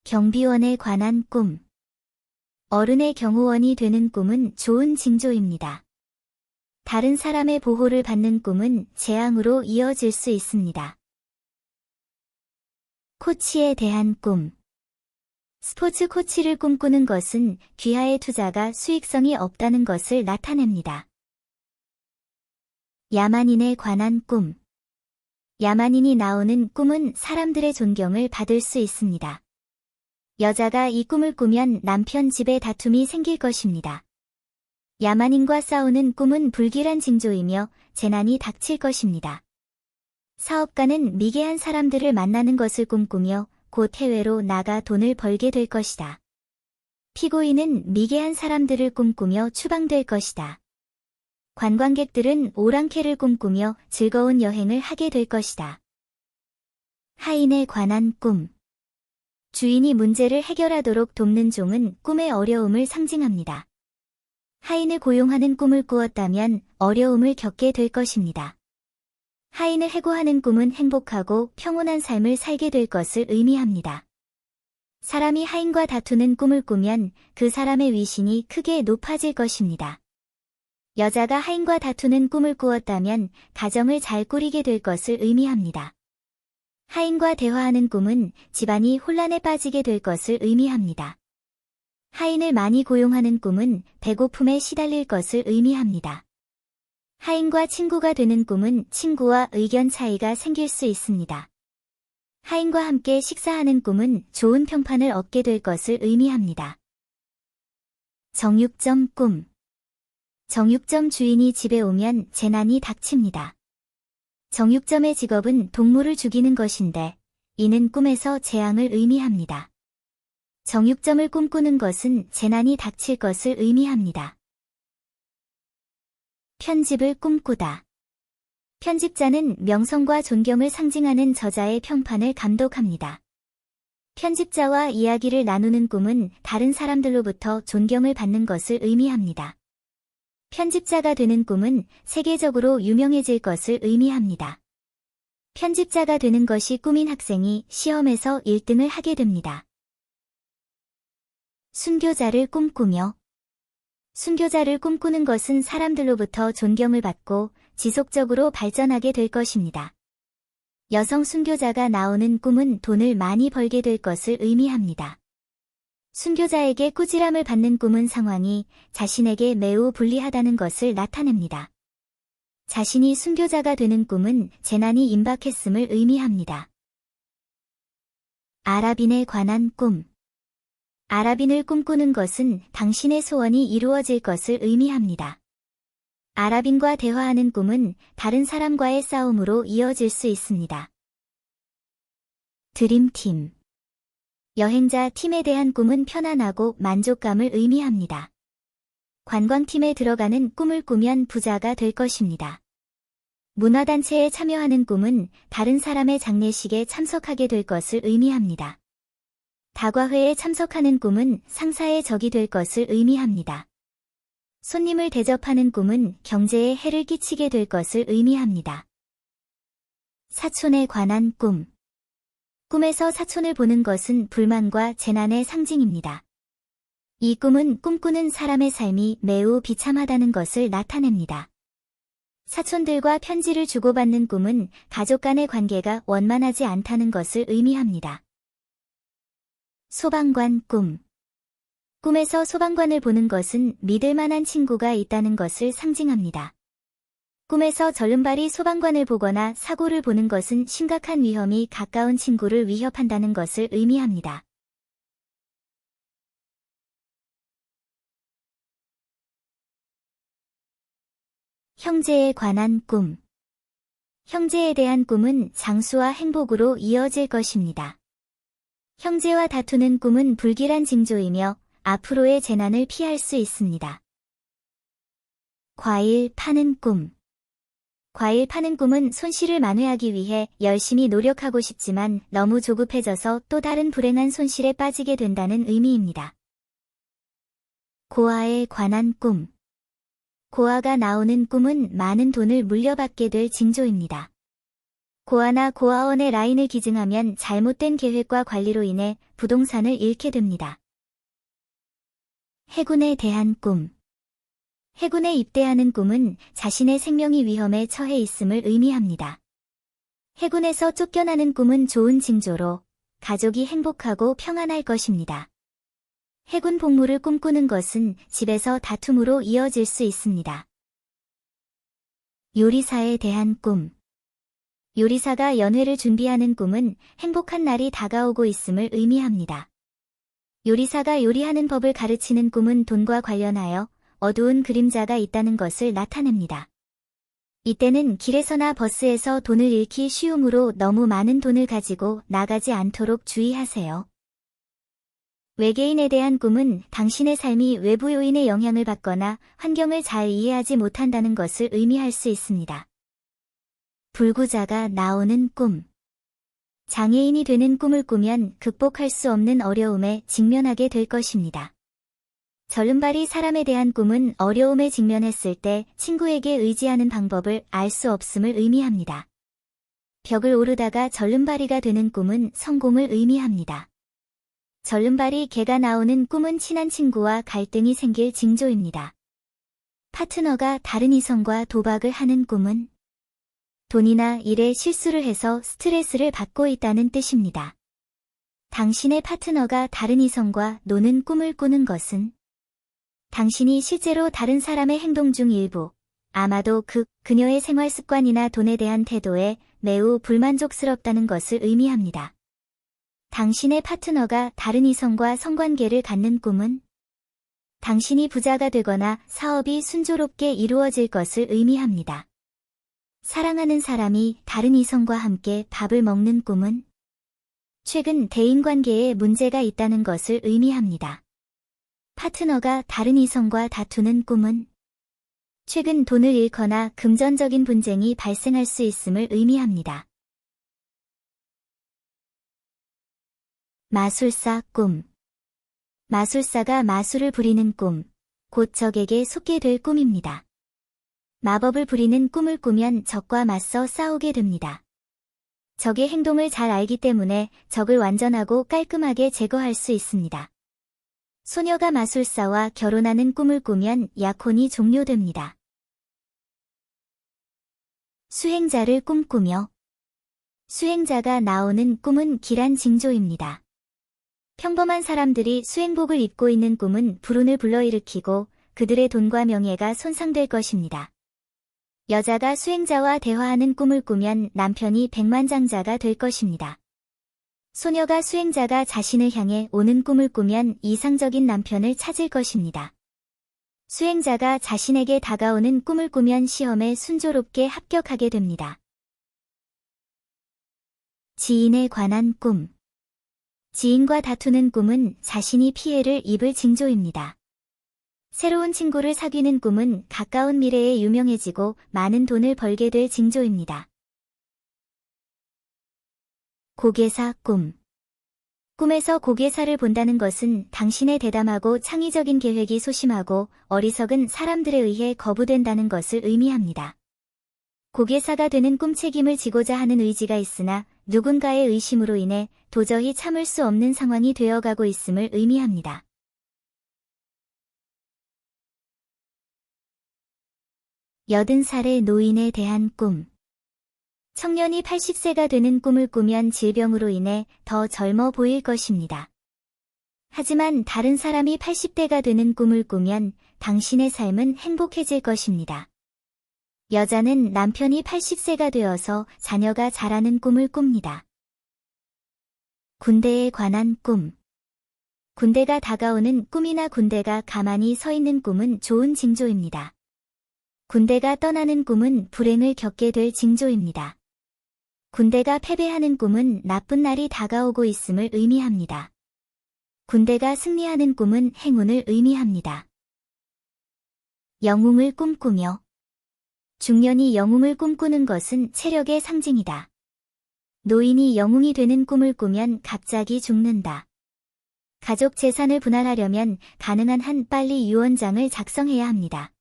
경비원에 관한 꿈. 어른의 경호원이 되는 꿈은 좋은 징조입니다. 다른 사람의 보호를 받는 꿈은 재앙으로 이어질 수 있습니다. 코치에 대한 꿈. 스포츠 코치를 꿈꾸는 것은 귀하의 투자가 수익성이 없다는 것을 나타냅니다. 야만인에 관한 꿈. 야만인이 나오는 꿈은 사람들의 존경을 받을 수 있습니다. 여자가 이 꿈을 꾸면 남편 집에 다툼이 생길 것입니다. 야만인과 싸우는 꿈은 불길한 징조이며 재난이 닥칠 것입니다. 사업가는 미개한 사람들을 만나는 것을 꿈꾸며 곧 해외로 나가 돈을 벌게 될 것이다. 피고인은 미개한 사람들을 꿈꾸며 추방될 것이다. 관광객들은 오랑캐를 꿈꾸며 즐거운 여행을 하게 될 것이다. 하인에 관한 꿈. 주인이 문제를 해결하도록 돕는 종은 꿈의 어려움을 상징합니다. 하인을 고용하는 꿈을 꾸었다면 어려움을 겪게 될 것입니다. 하인을 해고하는 꿈은 행복하고 평온한 삶을 살게 될 것을 의미합니다. 사람이 하인과 다투는 꿈을 꾸면 그 사람의 위신이 크게 높아질 것입니다. 여자가 하인과 다투는 꿈을 꾸었다면 가정을 잘 꾸리게 될 것을 의미합니다. 하인과 대화하는 꿈은 집안이 혼란에 빠지게 될 것을 의미합니다. 하인을 많이 고용하는 꿈은 배고픔에 시달릴 것을 의미합니다. 하인과 친구가 되는 꿈은 친구와 의견 차이가 생길 수 있습니다. 하인과 함께 식사하는 꿈은 좋은 평판을 얻게 될 것을 의미합니다. 정육점 꿈. 정육점 주인이 집에 오면 재난이 닥칩니다. 정육점의 직업은 동물을 죽이는 것인데 이는 꿈에서 재앙을 의미합니다. 정육점을 꿈꾸는 것은 재난이 닥칠 것을 의미합니다. 편집을 꿈꾸다. 편집자는 명성과 존경을 상징하는 저자의 평판을 감독합니다. 편집자와 이야기를 나누는 꿈은 다른 사람들로부터 존경을 받는 것을 의미합니다. 편집자가 되는 꿈은 세계적으로 유명해질 것을 의미합니다. 편집자가 되는 것이 꿈인 학생이 시험에서 1등을 하게 됩니다. 순교자를 꿈꾸며. 순교자를 꿈꾸는 것은 사람들로부터 존경을 받고 지속적으로 발전하게 될 것입니다. 여성 순교자가 나오는 꿈은 돈을 많이 벌게 될 것을 의미합니다. 순교자에게 꾸지람을 받는 꿈은 상황이 자신에게 매우 불리하다는 것을 나타냅니다. 자신이 순교자가 되는 꿈은 재난이 임박했음을 의미합니다. 아랍인에 관한 꿈. 아랍인을 꿈꾸는 것은 당신의 소원이 이루어질 것을 의미합니다. 아랍인과 대화하는 꿈은 다른 사람과의 싸움으로 이어질 수 있습니다. 드림팀. 여행자 팀에 대한 꿈은 편안하고 만족감을 의미합니다. 관광팀에 들어가는 꿈을 꾸면 부자가 될 것입니다. 문화단체에 참여하는 꿈은 다른 사람의 장례식에 참석하게 될 것을 의미합니다. 다과회에 참석하는 꿈은 상사의 적이 될 것을 의미합니다. 손님을 대접하는 꿈은 경제에 해를 끼치게 될 것을 의미합니다. 사촌에 관한 꿈. 꿈에서 사촌을 보는 것은 불만과 재난의 상징입니다. 이 꿈은 꿈꾸는 사람의 삶이 매우 비참하다는 것을 나타냅니다. 사촌들과 편지를 주고받는 꿈은 가족 간의 관계가 원만하지 않다는 것을 의미합니다. 소방관 꿈. 꿈에서 소방관을 보는 것은 믿을 만한 친구가 있다는 것을 상징합니다. 꿈에서 절름발이 소방관을 보거나 사고를 보는 것은 심각한 위험이 가까운 친구를 위협한다는 것을 의미합니다. 형제에 관한 꿈. 형제에 대한 꿈은 장수와 행복으로 이어질 것입니다. 형제와 다투는 꿈은 불길한 징조이며 앞으로의 재난을 피할 수 있습니다. 과일 파는 꿈. 과일 파는 꿈은 손실을 만회하기 위해 열심히 노력하고 싶지만 너무 조급해져서 또 다른 불행한 손실에 빠지게 된다는 의미입니다. 고아에 관한 꿈. 고아가 나오는 꿈은 많은 돈을 물려받게 될 징조입니다. 고아나 고아원의 라인을 기증하면 잘못된 계획과 관리로 인해 부동산을 잃게 됩니다. 해군에 대한 꿈. 해군에 입대하는 꿈은 자신의 생명이 위험에 처해 있음을 의미합니다. 해군에서 쫓겨나는 꿈은 좋은 징조로 가족이 행복하고 평안할 것입니다. 해군 복무를 꿈꾸는 것은 집에서 다툼으로 이어질 수 있습니다. 요리사에 대한 꿈. 요리사가 연회를 준비하는 꿈은 행복한 날이 다가오고 있음을 의미합니다. 요리사가 요리하는 법을 가르치는 꿈은 돈과 관련하여 어두운 그림자가 있다는 것을 나타냅니다. 이때는 길에서나 버스에서 돈을 잃기 쉬우므로 너무 많은 돈을 가지고 나가지 않도록 주의하세요. 외계인에 대한 꿈은 당신의 삶이 외부 요인의 영향을 받거나 환경을 잘 이해하지 못한다는 것을 의미할 수 있습니다. 불구자가 나오는 꿈. 장애인이 되는 꿈을 꾸면 극복할 수 없는 어려움에 직면하게 될 것입니다. 절름발이 사람에 대한 꿈은 어려움에 직면했을 때 친구에게 의지하는 방법을 알 수 없음을 의미합니다. 벽을 오르다가 절름발이가 되는 꿈은 성공을 의미합니다. 절름발이 개가 나오는 꿈은 친한 친구와 갈등이 생길 징조입니다. 파트너가 다른 이성과 도박을 하는 꿈은 돈이나 일에 실수를 해서 스트레스를 받고 있다는 뜻입니다. 당신의 파트너가 다른 이성과 노는 꿈을 꾸는 것은 당신이 실제로 다른 사람의 행동 중 일부, 아마도 그녀의 생활 습관이나 돈에 대한 태도에 매우 불만족스럽다는 것을 의미합니다. 당신의 파트너가 다른 이성과 성관계를 갖는 꿈은 당신이 부자가 되거나 사업이 순조롭게 이루어질 것을 의미합니다. 사랑하는 사람이 다른 이성과 함께 밥을 먹는 꿈은 최근 대인관계에 문제가 있다는 것을 의미합니다. 파트너가 다른 이성과 다투는 꿈은 최근 돈을 잃거나 금전적인 분쟁이 발생할 수 있음을 의미합니다. 마술사 꿈. 마술사가 마술을 부리는 꿈, 곧 적에게 속게 될 꿈입니다. 마법을 부리는 꿈을 꾸면 적과 맞서 싸우게 됩니다. 적의 행동을 잘 알기 때문에 적을 완전하고 깔끔하게 제거할 수 있습니다. 소녀가 마술사와 결혼하는 꿈을 꾸면 약혼이 종료됩니다. 수행자를 꿈꾸며. 수행자가 나오는 꿈은 길한 징조입니다. 평범한 사람들이 수행복을 입고 있는 꿈은 불운을 불러일으키고 그들의 돈과 명예가 손상될 것입니다. 여자가 수행자와 대화하는 꿈을 꾸면 남편이 백만장자가 될 것입니다. 소녀가 수행자가 자신을 향해 오는 꿈을 꾸면 이상적인 남편을 찾을 것입니다. 수행자가 자신에게 다가오는 꿈을 꾸면 시험에 순조롭게 합격하게 됩니다. 지인에 관한 꿈. 지인과 다투는 꿈은 자신이 피해를 입을 징조입니다. 새로운 친구를 사귀는 꿈은 가까운 미래에 유명해지고 많은 돈을 벌게 될 징조입니다. 고개사 꿈. 꿈에서 고개사를 본다는 것은 당신의 대담하고 창의적인 계획이 소심하고 어리석은 사람들에 의해 거부된다는 것을 의미합니다. 고개사가 되는 꿈 책임을 지고자 하는 의지가 있으나 누군가의 의심으로 인해 도저히 참을 수 없는 상황이 되어가고 있음을 의미합니다. 80살의 노인에 대한 꿈. 청년이 80세가 되는 꿈을 꾸면 질병으로 인해 더 젊어 보일 것입니다. 하지만 다른 사람이 80대가 되는 꿈을 꾸면 당신의 삶은 행복해질 것입니다. 여자는 남편이 80세가 되어서 자녀가 자라는 꿈을 꿉니다. 군대에 관한 꿈. 군대가 다가오는 꿈이나 군대가 가만히 서 있는 꿈은 좋은 징조입니다. 군대가 떠나는 꿈은 불행을 겪게 될 징조입니다. 군대가 패배하는 꿈은 나쁜 날이 다가오고 있음을 의미합니다. 군대가 승리하는 꿈은 행운을 의미합니다. 영웅을 꿈꾸며. 중년이 영웅을 꿈꾸는 것은 체력의 상징이다. 노인이 영웅이 되는 꿈을 꾸면 갑자기 죽는다. 가족 재산을 분할하려면 가능한 한 빨리 유언장을 작성해야 합니다.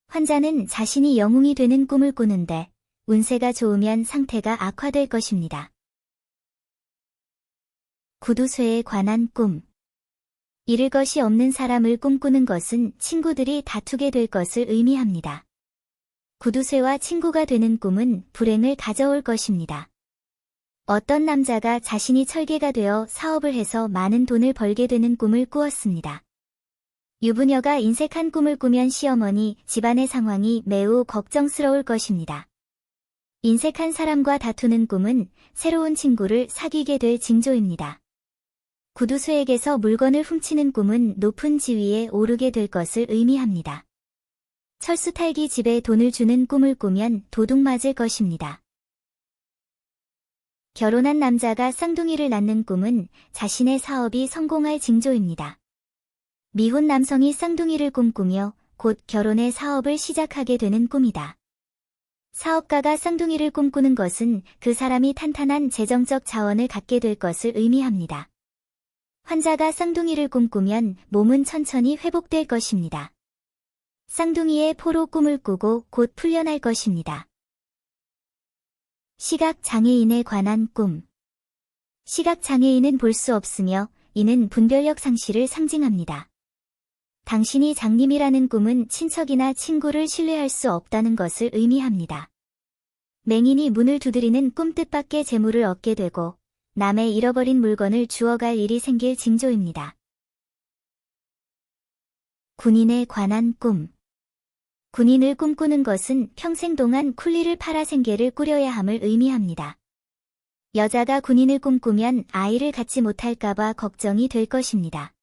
환자는 자신이 영웅이 되는 꿈을 꾸는데 운세가 좋으면 상태가 악화될 것입니다. 구두쇠에 관한 꿈. 이룰 것이 없는 사람을 꿈꾸는 것은 친구들이 다투게 될 것을 의미합니다. 구두쇠와 친구가 되는 꿈은 불행을 가져올 것입니다. 어떤 남자가 자신이 철개가 되어 사업을 해서 많은 돈을 벌게 되는 꿈을 꾸었습니다. 유부녀가 인색한 꿈을 꾸면 시어머니, 집안의 상황이 매우 걱정스러울 것입니다. 인색한 사람과 다투는 꿈은 새로운 친구를 사귀게 될 징조입니다. 구두쇠에게서 물건을 훔치는 꿈은 높은 지위에 오르게 될 것을 의미합니다. 철수탈기 집에 돈을 주는 꿈을 꾸면 도둑 맞을 것입니다. 결혼한 남자가 쌍둥이를 낳는 꿈은 자신의 사업이 성공할 징조입니다. 미혼 남성이 쌍둥이를 꿈꾸며 곧 결혼의 사업을 시작하게 되는 꿈이다. 사업가가 쌍둥이를 꿈꾸는 것은 그 사람이 탄탄한 재정적 자원을 갖게 될 것을 의미합니다. 환자가 쌍둥이를 꿈꾸면 몸은 천천히 회복될 것입니다. 쌍둥이의 포로 꿈을 꾸고 곧 풀려날 것입니다. 시각장애인에 관한 꿈. 시각장애인은 볼 수 없으며 이는 분별력 상실을 상징합니다. 당신이 장님이라는 꿈은 친척이나 친구를 신뢰할 수 없다는 것을 의미합니다. 맹인이 문을 두드리는 꿈 뜻밖의 재물을 얻게 되고 남의 잃어버린 물건을 주워갈 일이 생길 징조입니다. 군인에 관한 꿈. 군인을 꿈꾸는 것은 평생 동안 쿨리를 팔아 생계를 꾸려야 함을 의미합니다. 여자가 군인을 꿈꾸면 아이를 갖지 못할까봐 걱정이 될 것입니다.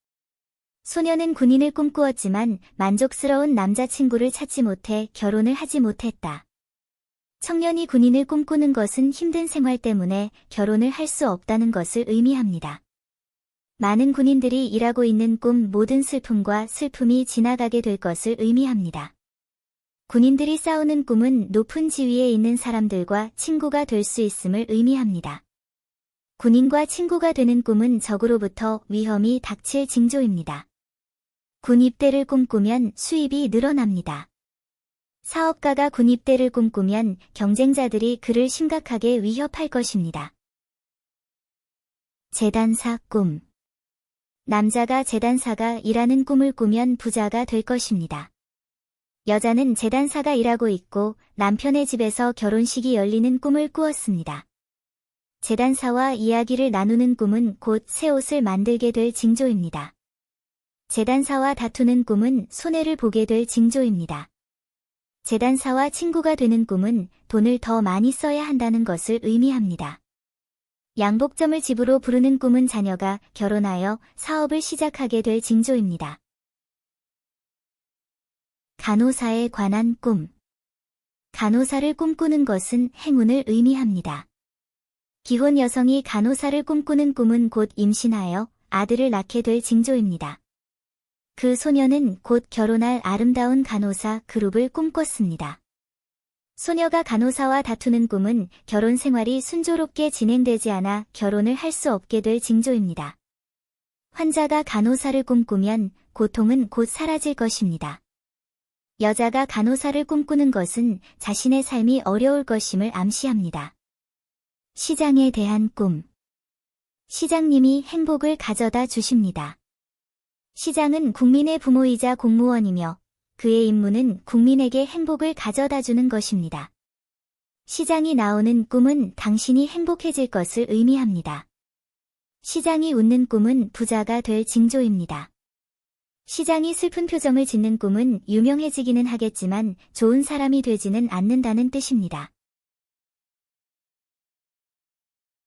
소녀는 군인을 꿈꾸었지만 만족스러운 남자친구를 찾지 못해 결혼을 하지 못했다. 청년이 군인을 꿈꾸는 것은 힘든 생활 때문에 결혼을 할 수 없다는 것을 의미합니다. 많은 군인들이 일하고 있는 꿈 모든 슬픔과 슬픔이 지나가게 될 것을 의미합니다. 군인들이 싸우는 꿈은 높은 지위에 있는 사람들과 친구가 될 수 있음을 의미합니다. 군인과 친구가 되는 꿈은 적으로부터 위험이 닥칠 징조입니다. 군 입대를 꿈꾸면 수입이 늘어납니다. 사업가가 군 입대를 꿈꾸면 경쟁자들이 그를 심각하게 위협할 것입니다. 제단사 꿈. 남자가 제단사가 일하는 꿈을 꾸면 부자가 될 것입니다. 여자는 제단사가 일하고 있고 남편의 집에서 결혼식이 열리는 꿈을 꾸었습니다. 제단사와 이야기를 나누는 꿈은 곧 새 옷을 만들게 될 징조입니다. 제단사와 다투는 꿈은 손해를 보게 될 징조입니다. 제단사와 친구가 되는 꿈은 돈을 더 많이 써야 한다는 것을 의미합니다. 양복점을 집으로 부르는 꿈은 자녀가 결혼하여 사업을 시작하게 될 징조입니다. 간호사에 관한 꿈. 간호사를 꿈꾸는 것은 행운을 의미합니다. 기혼 여성이 간호사를 꿈꾸는 꿈은 곧 임신하여 아들을 낳게 될 징조입니다. 그 소녀는 곧 결혼할 아름다운 간호사 그룹을 꿈꿨습니다. 소녀가 간호사와 다투는 꿈은 결혼 생활이 순조롭게 진행되지 않아 결혼을 할 수 없게 될 징조입니다. 환자가 간호사를 꿈꾸면 고통은 곧 사라질 것입니다. 여자가 간호사를 꿈꾸는 것은 자신의 삶이 어려울 것임을 암시합니다. 시장에 대한 꿈. 시장님이 행복을 가져다 주십니다. 시장은 국민의 부모이자 공무원이며 그의 임무는 국민에게 행복을 가져다주는 것입니다. 시장이 나오는 꿈은 당신이 행복해질 것을 의미합니다. 시장이 웃는 꿈은 부자가 될 징조입니다. 시장이 슬픈 표정을 짓는 꿈은 유명해지기는 하겠지만 좋은 사람이 되지는 않는다는 뜻입니다.